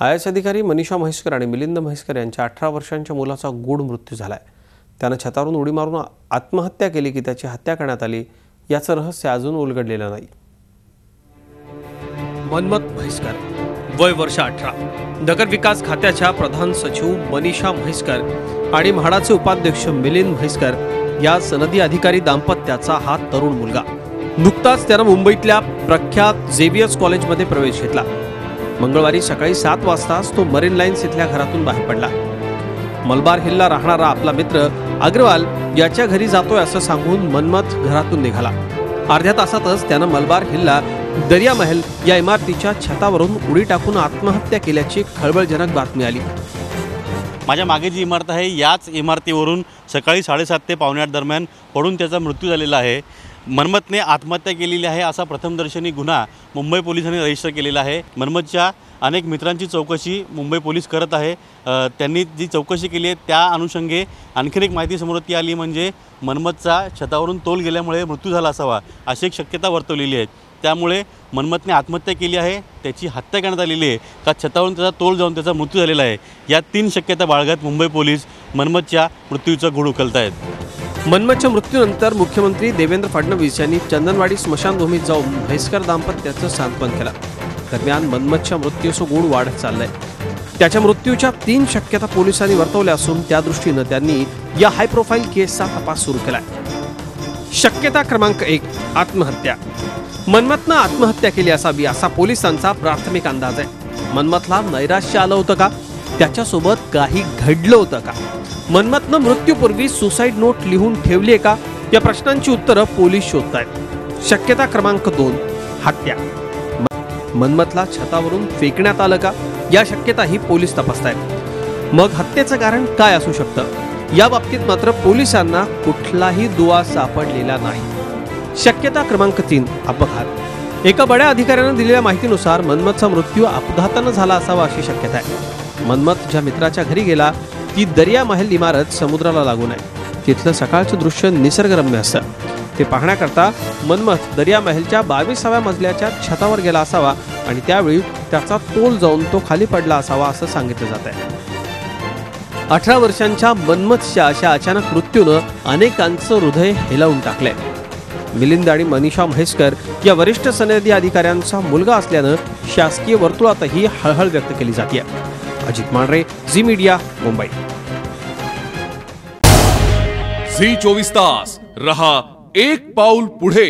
IAS अधिकारी मनीषा म्हैसकर आणि मिलिंद म्हैसकर यांच्या 18 वर्षांच्या मुलाचा गूढ मृत्यू झालाय। त्याने छतावरून उडी मारून आत्महत्या केली की त्याची हत्या करण्यात आली याचं रहस्य अजून उलगडलेलं नाही। मनमत म्हैसकर, वय वर्ष 18, नगर विकास खात्याच्या प्रधान सचिव मनीषा म्हैसकर आणि म्हाडाचे उपाध्यक्ष मिलिंद म्हैसकर या सनदी अधिकारी दाम्पत्याचा हा तरुण मुलगा। नुकताच त्याने मुंबईतल्या प्रख्यात झेवियर्स कॉलेजमध्ये प्रवेश घेतला। मंगळवारी सकाळी 7 वाजताच तो मरीन लाईन्स इथल्या घरातून बाहेर पडला। मलबार हिलला राहणारा आपला मित्र अग्रवाल याच्या घरी जातोय असं सांगून मनमत घरातून निघाला। अर्ध्या तासातच त्यानं मलबार हिलला दरिया महल या इमारतीच्या छतावरून उडी टाकून आत्महत्या केल्याची खळबळजनक बातमी आली। माझ्या मागे जी इमारत आहे याच इमारतीवरून सकाळी 7:30 ते 7:45 दरम्यान पडून त्याचा मृत्यू झालेला आहे। मनमतने आत्महत्या केलेली आहे असा प्रथमदर्शनी गुन्हा मुंबई पोलिसांनी रजिस्टर केलेला आहे। मनमतच्या अनेक मित्रांची चौकशी मुंबई पोलीस करत आहे। त्यांनी जी चौकशी केली आहे त्या अनुषंगे आणखीन एक माहिती समोर आली म्हणजे मनमतचा छतावरून तोल गेल्यामुळे मृत्यू झाला असावा अशी एक शक्यता वर्तवलेली आहे। त्यामुळे मनमतने आत्महत्या केली आहे, त्याची हत्या करण्यात आलेली आहे का छतावरून त्याचा तोल जाऊन त्याचा मृत्यू झालेला आहे, या 3 शक्यता बाळगत मुंबई पोलीस मनमतच्या मृत्यूचं गूढ उकलत आहेत। मनमतच्या मृत्यूनंतर मुख्यमंत्री देवेंद्र फडणवीस यांनी चंदनवाडी स्मशानभूमीत जाऊन म्हैसकर दाम्पत्याचं सांत्वन केलं। दरम्यान मनमतच्या मृत्यूचं गूढ वाढत चाललंय। त्याच्या मृत्यूच्या 3 शक्यता पोलिसांनी वर्तवल्या असून त्या दृष्टीने त्यांनी या हाय प्रोफाईल केसचा तपास सुरू केलाय। शक्यता क्रमांक 1, आत्महत्या। मनमतनं आत्महत्या केली असावी असा पोलिसांचा प्राथमिक अंदाज आहे। मनमतला नैराश्य आलं होतं का? त्याच्यासोबत काही घडलं होतं का? मनमतनं मृत्यूपूर्वी सुसाईड नोट लिहून ठेवली का? या प्रश्नांची उत्तरं पोलीस शोधतायत। शक्यता क्रमांक 2, हत्या। मनमतला छतावरून फेकण्यात आलं का? या शक्यताही पोलीस तपासतायत। मग हत्येचं कारण काय असू शकतं? या बाबतीत मात्र पोलिसांना कुठलाही दुवा सापडलेला नाही। शक्यता क्रमांक 3, अपघात। एका बड्या अधिकाऱ्याने दिलेल्या माहितीनुसार मनमतचा मृत्यू अपघाताने झाला असावा अशी शक्यता आहे। मनमत ज्या मित्राच्या घरी गेला ती दरिया महल इमारत समुद्राला लागून आहे। तिथलं सकाळचं दृश्य निसर्गरम्य असतं। ते पाहण्याकरता मनमत दरिया महलच्या 22व्या मजल्याच्या छतावर गेला असावा आणि त्यावेळी त्याचा तोल जाऊन तो खाली पडला असावा असं सांगितलं जात आहे। 18 वर्षांच्या मनमतच्या अशा अचानक मृत्यूनं अनेकांचं हृदय हेलावून टाकलंय। मिलिंद आणि मनीषा म्हैसकर या वरिष्ठ सनदी अधिकाऱ्यांचा मुलगा असल्यानं शासकीय वर्तुळातही हळहळ व्यक्त केली जाते। अजित मांढरे, झी मीडिया, मुंबई। झी 24 तास रहा एक पाऊल पुढे।